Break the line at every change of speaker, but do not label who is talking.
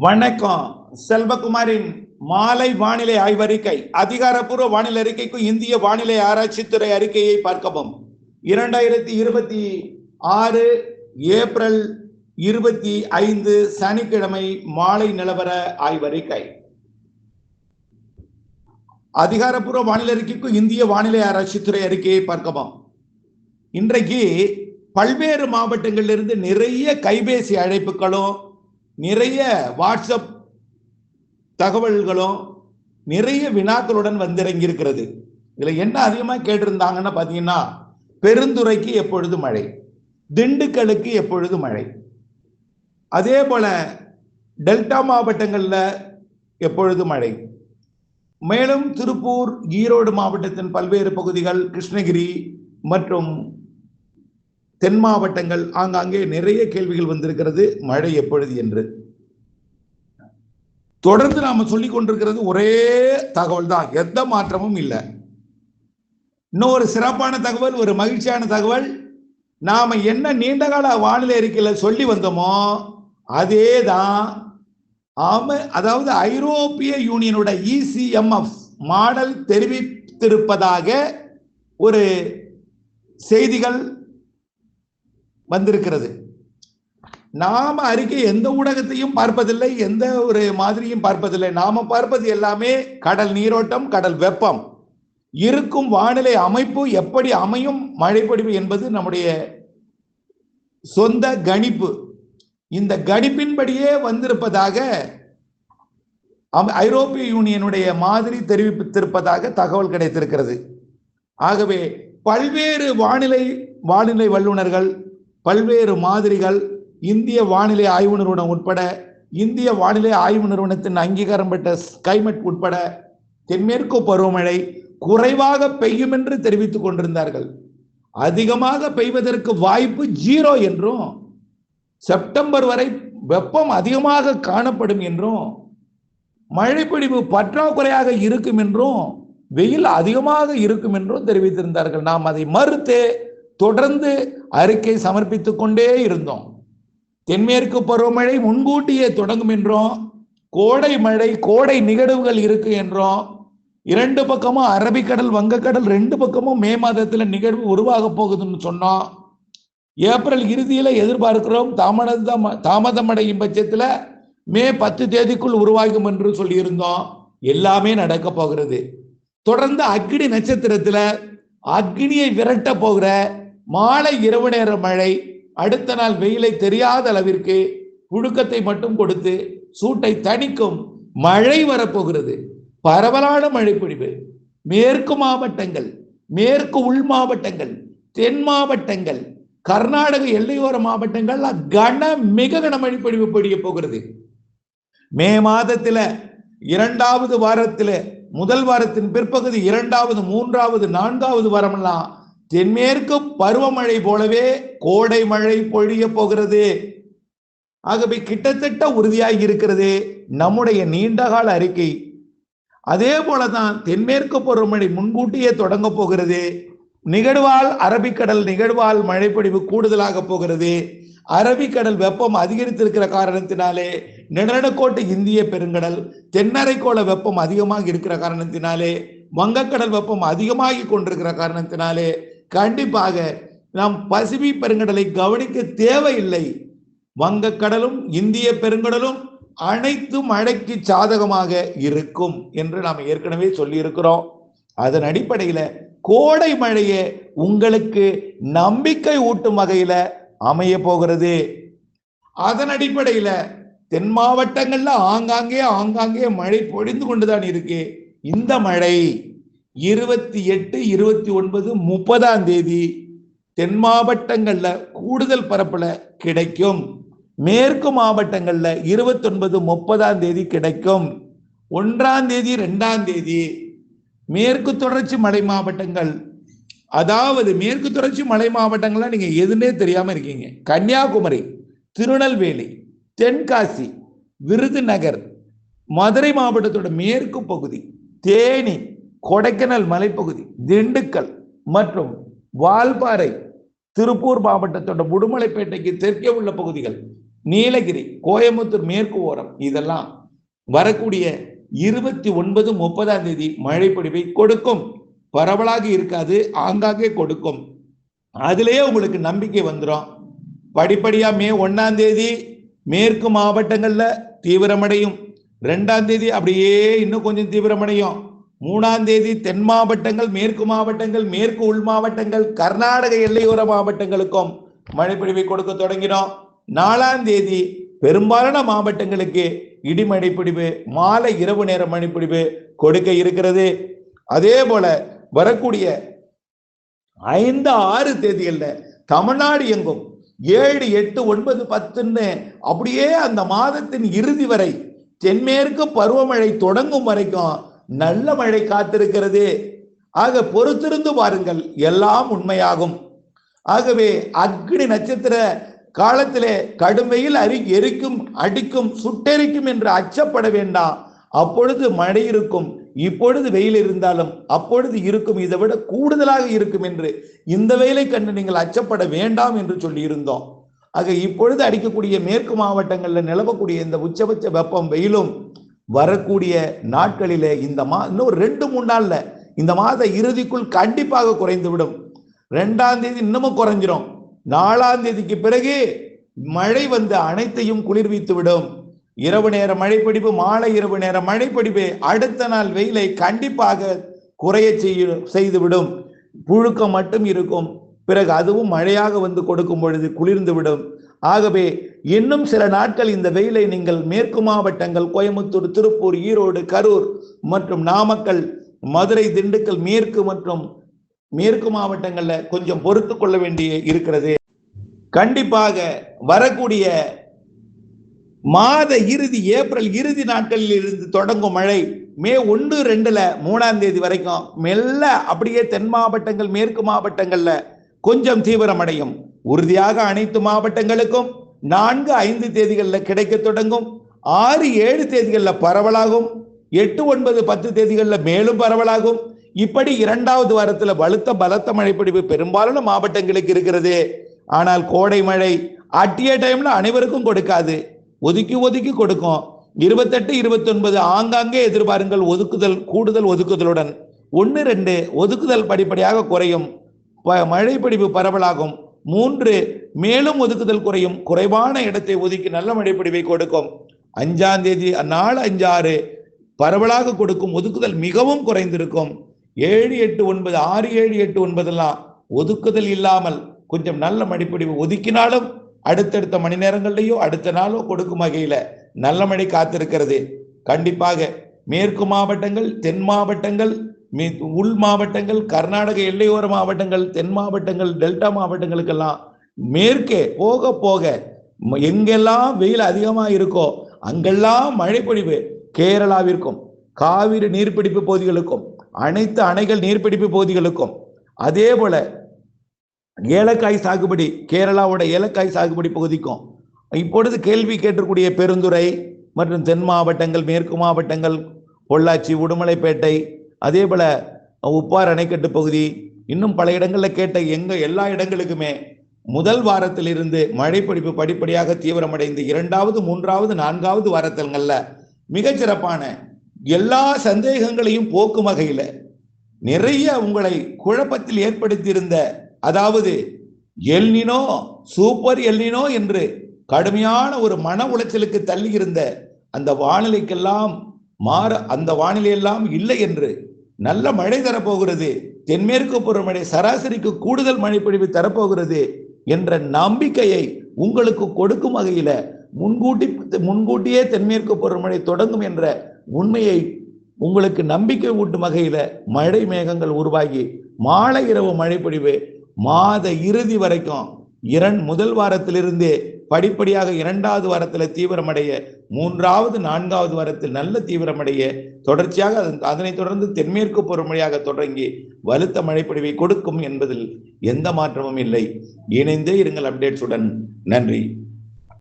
வணக்கம். செல்வகுமாரின் மாலை வானிலை ஆய்வறிக்கை. அதிகாரப்பூர்வ வானிலை அறிக்கைக்கும் இந்திய வானிலை ஆராய்ச்சித்துறை அறிக்கையை பார்க்கவும். 2026 ஏப்ரல் 25 சனிக்கிழமை மாலை நிலவர ஆய்வறிக்கை. அதிகாரப்பூர்வ வானிலை அறிக்கைக்கும் இந்திய வானிலை ஆராய்ச்சித்துறை அறிக்கையை பார்க்கவும். இன்றைக்கு பல்வேறு மாவட்டங்களிலிருந்து நிறைய கைபேசி அழைப்புகளும், நிறைய வாட்ஸ்அப் தகவல்களும், நிறைய வினாக்களுடன் வந்திறங்கி இருக்கிறது. இதுல என்ன அதிகமா கேட்டிருந்தாங்கன்னு பாத்தீங்கன்னா, பெருந்துறைக்கு எப்பொழுது மழை, திண்டுக்கலுக்கு எப்பொழுது மழை, அதே போல டெல்டா மாவட்டங்கள்ல எப்பொழுது மழை, மேலும் திருப்பூர், ஈரோடு மாவட்டத்தின் பல்வேறு பகுதிகள், கிருஷ்ணகிரி மற்றும் தென் மாவட்டங்கள் ஆங்காங்கே நிறைய கேள்விகள் வந்திருக்கிறது, மழை எப்பொழுது என்று. தொடர்ந்து நாம சொல்லிக் கொண்டிருக்கிறது ஒரே தகவல் தான், எந்த மாற்றமும் இல்லை. இன்னும் ஒரு சிறப்பான தகவல், ஒரு மகிழ்ச்சியான தகவல், நாம என்ன நீண்டகால வானிலை அறிக்கையில சொல்லி வந்தோமோ அதே தான். அதாவது ஐரோப்பிய யூனியனோட ECMF மாடல் தெரிவித்திருப்பதாக ஒரு செய்திகள் வந்திருக்கிறது. நாம அறிக்கை எந்த ஊடகத்தையும் பார்ப்பதில்லை, எந்த ஒரு மாதிரியும் பார்ப்பதில்லை. நாம பார்ப்பது எல்லாமே கடல் நீரோட்டம், கடல் வெப்பம், இருக்கும் வானிலை அமைப்பு எப்படி அமையும், மழைப்பொழிவு என்பது நம்முடைய சொந்த கணிப்பு. இந்த கணிப்பின்படியே வந்திருப்பதாக ஐரோப்பிய யூனியனுடைய மாதிரி தெரிவித்திருப்பதாக தகவல் கிடைத்திருக்கிறது. ஆகவே பல்வேறு வானிலை வல்லுநர்கள், பல்வேறு மாதிரிகள், இந்திய வானிலை ஆய்வு நிறுவனம் உட்பட, இந்திய வானிலை ஆய்வு நிறுவனத்தின் அங்கீகாரம் பெற்ற ஸ்கைமெட் உட்பட தென்மேற்கு பருவமழை குறைவாக பெய்யும் என்று தெரிவித்துக் கொண்டிருந்தார்கள். அதிகமாக பெய்வதற்கு வாய்ப்பு 0 என்றும், செப்டம்பர் வரை வெப்பம் அதிகமாக காணப்படும் என்றும், மழைப்பொழிவு பற்றாக்குறையாக இருக்கும் என்றும், வெயில் அதிகமாக இருக்கும் என்றும் தெரிவித்திருந்தார்கள். நாம் அதை மறுத்து தொடர்ந்து அறிக்கை சமர்ப்பித்துக் கொண்டே இருந்தோம். தென்மேற்கு பருவமழை முன்கூட்டியே தொடங்கும் என்றும், கோடை மழை, கோடை நிகழ்வுகள் இருக்கு என்றும், 2 பக்கமும் அரபிக்கடல், வங்கக்கடல் 2 பக்கமும் மே மாதத்துல நிகழ்வு உருவாக போகுதுன்னு சொன்னோம். ஏப்ரல் இறுதியில எதிர்பார்க்கிறோம், தாமதமடையும் பட்சத்துல மே 10 தேதிக்குள் உருவாகும் என்று சொல்லியிருந்தோம். எல்லாமே நடக்க போகிறது. தொடர்ந்து அக்னி நட்சத்திரத்துல அக்னியை விரட்ட போகிற மாலை இரவு நேர மழை, அடுத்த நாள் வெயிலை தெரியாத அளவிற்கு புழுக்கத்தை மட்டும் கொடுத்து சூட்டை தணிக்கும் மழை வரப்போகிறது. பரவலான மழை பொழிவு மேற்கு மாவட்டங்கள், மேற்கு உள் மாவட்டங்கள், தென் மாவட்டங்கள், கர்நாடக எல்லையோர மாவட்டங்கள் மிக கனமழை பொழிவு பொழிய போகிறது. மே மாதத்துல 2வது வாரத்துல, முதல் வாரத்தின் பிற்பகுதி, 2வது, 3வது, 4வது வாரமெல்லாம் தென்மேற்கு பருவமழை போலவே கோடை மழை பொழிய போகிறது. ஆகவே கிட்டத்தட்ட உறுதியாகி இருக்கிறது நம்முடைய நீண்டகால அறிக்கை. அதே போலதான் தென்மேற்கு பருவமழை முன்கூட்டியே தொடங்க போகிறது. நிகழ்வால் அரபிக்கடல் நிகழ்வால் மழைப்பொழிவு கூடுதலாக போகிறது. அரபிக்கடல் வெப்பம் அதிகரித்திருக்கிற காரணத்தினாலே நிலநடுக்கோட்டு இந்திய பெருங்கடல், தென்னரைக்கோள வெப்பம் அதிகமாக இருக்கிற காரணத்தினாலே, வங்கக்கடல் வெப்பம் அதிகமாகி கொண்டிருக்கிற காரணத்தினாலே கண்டிப்பாக நாம் பசிபிக் பெருங்கடலை கவனிக்க தேவையில்லை. வங்கக்கடலும் இந்திய பெருங்கடலும் அனைத்து மழைக்கு சாதகமாக இருக்கும் என்று நாம் ஏற்கனவே சொல்லி இருக்கிறோம். அதன் அடிப்படையில கோடை மழையே உங்களுக்கு நம்பிக்கை ஊட்டும் வகையில அமைய போகிறது. அதன் அடிப்படையில தென் மாவட்டங்கள்ல ஆங்காங்கே மழை பொழிந்து கொண்டுதான் இருக்கு. இந்த மழை 28, 29, 30ஆம் தேதி தென் மாவட்டங்கள்ல கூடுதல் பரப்புல கிடைக்கும். மேற்கு மாவட்டங்கள்ல 29, 30ஆம் தேதி கிடைக்கும். 1ஆம் தேதி, 2ஆம் தேதி மேற்கு தொடர்ச்சி மலை மாவட்டங்கள், அதாவது மேற்கு தொடர்ச்சி மலை மாவட்டங்கள்ல நீங்க எதுனே தெரியாம இருக்கீங்க. கன்னியாகுமரி, திருநெல்வேலி, தென்காசி, விருதுநகர், மதுரை மாவட்டத்தோட மேற்கு பகுதி, தேனி, கொடைக்கானல் மலைப்பகுதி, திண்டுக்கல் மற்றும் வால்பாறை, திருப்பூர் மாவட்டத்தோட உடுமலைப்பேட்டைக்கு தெற்கே உள்ள பகுதிகள், நீலகிரி, கோயம்புத்தூர் மேற்கு ஓரம் இதெல்லாம் வரக்கூடிய 29, 30ஆம் தேதி மழை பொழிவை கொடுக்கும். பரவலாக இருக்காது, ஆங்காங்கே கொடுக்கும். அதுலயே உங்களுக்கு நம்பிக்கை வந்துடும். படிப்படியா மே 1ஆம் தேதி மேற்கு மாவட்டங்கள்ல தீவிரமடையும். 2ஆம் தேதி அப்படியே இன்னும் கொஞ்சம் தீவிரமடையும். 3ஆம் தேதி தென் மாவட்டங்கள், மேற்கு மாவட்டங்கள், மேற்கு உள் மாவட்டங்கள், கர்நாடக எல்லையோர மாவட்டங்களுக்கும் மழை பொழிவை கொடுக்க தொடங்கினோம். 4ஆம் தேதி பெரும்பாலான மாவட்டங்களுக்கு இடிமழை பொழிவு, மாலை இரவு நேர மழை பொழிவு கொடுக்க இருக்கிறது. அதே போல வரக்கூடிய 5, 6 தேதிகள்ல தமிழ்நாடு எங்கும் 7, 8, 9, 10 அப்படியே அந்த மாதத்தின் இறுதி வரை தென்மேற்கு பருவமழை தொடங்கும் வரைக்கும் நல்ல மழை காத்திருக்கிறது. ஆக பொறுத்திருந்து பாருங்கள், எல்லாம் உண்மையாகும். ஆகவே அக்னி நட்சத்திர காலத்திலே கடும் வெயில் எரிக்கும், அடிக்கும், சுட்டெரிக்கும் என்று அச்சப்பட வேண்டாம். அப்பொழுது மழை இருக்கும், இப்பொழுது வெயில் இருந்தாலும் அப்பொழுது இருக்கும், இதை விட கூடுதலாக இருக்கும் என்று இந்த வெயிலை கண்டு நீங்கள் அச்சப்பட வேண்டாம் என்று சொல்லி இருந்தோம். ஆக இப்பொழுது அடிக்கக்கூடிய மேற்கு மாவட்டங்களில் நிலவக்கூடிய இந்த உச்சபட்ச வெப்பம் வெயிலும் வரக்கூடிய நாட்களிலே இன்னும் 2-3 நாள்ல இந்த மாத இறுதிக்குள் கண்டிப்பாக குறைந்துவிடும். 2ஆம் தேதி இன்னமும் குறைஞ்சிரும். 4ஆம் தேதிக்கு பிறகு மழை வந்து அனைத்தையும் குளிர்வித்து விடும். இரவு நேர மழைப்பிடிப்பு, மாலை இரவு நேர மழைப்பிடிப்பு அடுத்த நாள் வெயிலை கண்டிப்பாக குறைய செய்துவிடும். புழுக்கம் மட்டும் இருக்கும். பிறகு அதுவும் மழையாக வந்து கொடுக்கும் பொழுது குளிர்ந்து விடும். ஆகவே இன்னும் சில நாட்கள் இந்த வெயிலை நீங்கள் மேற்கு மாவட்டங்கள், கோயம்புத்தூர், திருப்பூர், ஈரோடு, கரூர் மற்றும் நாமக்கல், மதுரை, திண்டுக்கல் மேற்கு மற்றும் மேற்கு மாவட்டங்கள்ல கொஞ்சம் பொறுத்து கொள்ள வேண்டிய இருக்கிறது. கண்டிப்பாக வரக்கூடிய மாத இறுதி, ஏப்ரல் இறுதி நாட்களில் இருந்து தொடங்கும் மழை மே 1, 2, 3ஆம் தேதி வரைக்கும் மெல்ல அப்படியே தென் மாவட்டங்கள், மேற்கு மாவட்டங்கள்ல கொஞ்சம் தீவிரமடையும். உறுதியாக அனைத்து மாவட்டங்களுக்கும் 4, 5 தேதிகளில் கிடைக்க தொடங்கும். 6, 7 தேதிகளில் பரவலாகும். 8, 9, 10 தேதிகளில் மேலும் பரவலாகும். இப்படி 2வது வாரத்தில் பலத்த மழைப்பொழிவு பெரும்பாலான மாவட்டங்களுக்கு இருக்கிறது. ஆனால் கோடை மழை அட்டிய டைம்ல அனைவருக்கும் கொடுக்காது, ஒதுக்கி ஒதுக்கி கொடுக்கும். 28, 29 ஆங்காங்கே எதிர்பாருங்கள். கூடுதல் ஒதுக்குதலுடன் 1, 2 ஒதுக்குதல் படிப்படியாக குறையும். மழைப்பொழிவு பரவலாகும். 3 மேலும் ஒதுக்குதல் குறையும். குறைவான இடத்தை ஒதுக்கி நல்ல மழைப்பொழிவை கொடுக்கும். 5ஆம் தேதி 4, 5, 6 பரவலாக கொடுக்கும். ஒதுக்குதல் மிகவும் குறைந்திருக்கும். 7, 8, 9 6, 7, 8, 9 எல்லாம் ஒதுக்குதல் இல்லாமல் கொஞ்சம் நல்ல மழைப்பொழிவு ஒதுக்கினாலும் அடுத்தடுத்த மணி நேரங்கள்லயோ அடுத்த நாளோ கொடுக்கும் வகையில நல்ல மழை காத்திருக்கிறது. கண்டிப்பாக மேற்கு மாவட்டங்கள், தென் மாவட்டங்கள், உள் மாவட்டங்கள், கர்நாடக எல்லையோர மாவட்டங்கள், தென் மாவட்டங்கள், டெல்டா மாவட்டங்களுக்கெல்லாம் மேற்கே போக போக எங்கெல்லாம் வெயில் அதிகமா இருக்கோ அங்கெல்லாம் மழை பொழிவு கேரளாவிற்கும், காவிரி நீர்பிடிப்பு பகுதிகளுக்கும், அனைத்து அணைகள் நீர்பிடிப்பு பகுதிகளுக்கும், அதே போல ஏலக்காய் சாகுபடி, கேரளாவோட ஏலக்காய் சாகுபடி பகுதிக்கும், இப்பொழுது கேள்வி கேட்டிருக்கூடிய பெருந்துறை மற்றும் தென் மாவட்டங்கள், மேற்கு மாவட்டங்கள், பொள்ளாச்சி, உடுமலைப்பேட்டை, அதே போல உப்பார் அணைக்கட்டு பகுதி, இன்னும் பல இடங்களில் கேட்ட எல்லா இடங்களுக்குமே முதல் வாரத்தில் இருந்து மழைப்பொழிவு படிப்படியாக தீவிரமடைந்து 2வது, 3வது, 4வது வாரத்தில்கள்ல மிகச்சிறப்பான எல்லா சந்தேகங்களையும் போக்கும் வகையில் நிறைய உங்களை குழப்பத்தில் ஏற்படுத்தியிருந்த, அதாவது எல்னினோ, சூப்பர் எல்னினோ என்று கடுமையான ஒரு மன உளைச்சலுக்கு தள்ளி இருந்த அந்த வானிலைக்கெல்லாம் அந்த வானிலையெல்லாம் இல்லை என்று நல்ல மழை தரப்போகிறது, தென்மேற்கு பருவமழை சராசரிக்கு கூடுதல் மழைப்பொழிவு தரப்போகிறது என்ற நம்பிக்கையை உங்களுக்கு கொடுக்கும் வகையில முன்கூட்டியே தென்மேற்கு பருவமழை தொடங்கும் என்ற உண்மையை உங்களுக்கு நம்பிக்கை ஊட்டும் வகையில மழை மேகங்கள் உருவாகி மாலை இரவு மழைப்பொழிவு மாத இறுதி வரைக்கும் முதல் வாரத்திலிருந்தே படிப்படியாக 2வது வாரத்தில் தீவிரமடைய, 3வது, 4வது வாரத்தில் நல்ல தீவிரமடைய, தொடர்ச்சியாக அதனைத் தொடர்ந்து தென்மேற்கு பருவமழையாக தொடங்கி வலுத்த மழைப்பொழிவை கொடுக்கும் என்பதில் எந்த மாற்றமும் இல்லை. இணைந்தே இருங்கள் அப்டேட்ஸுடன். நன்றி.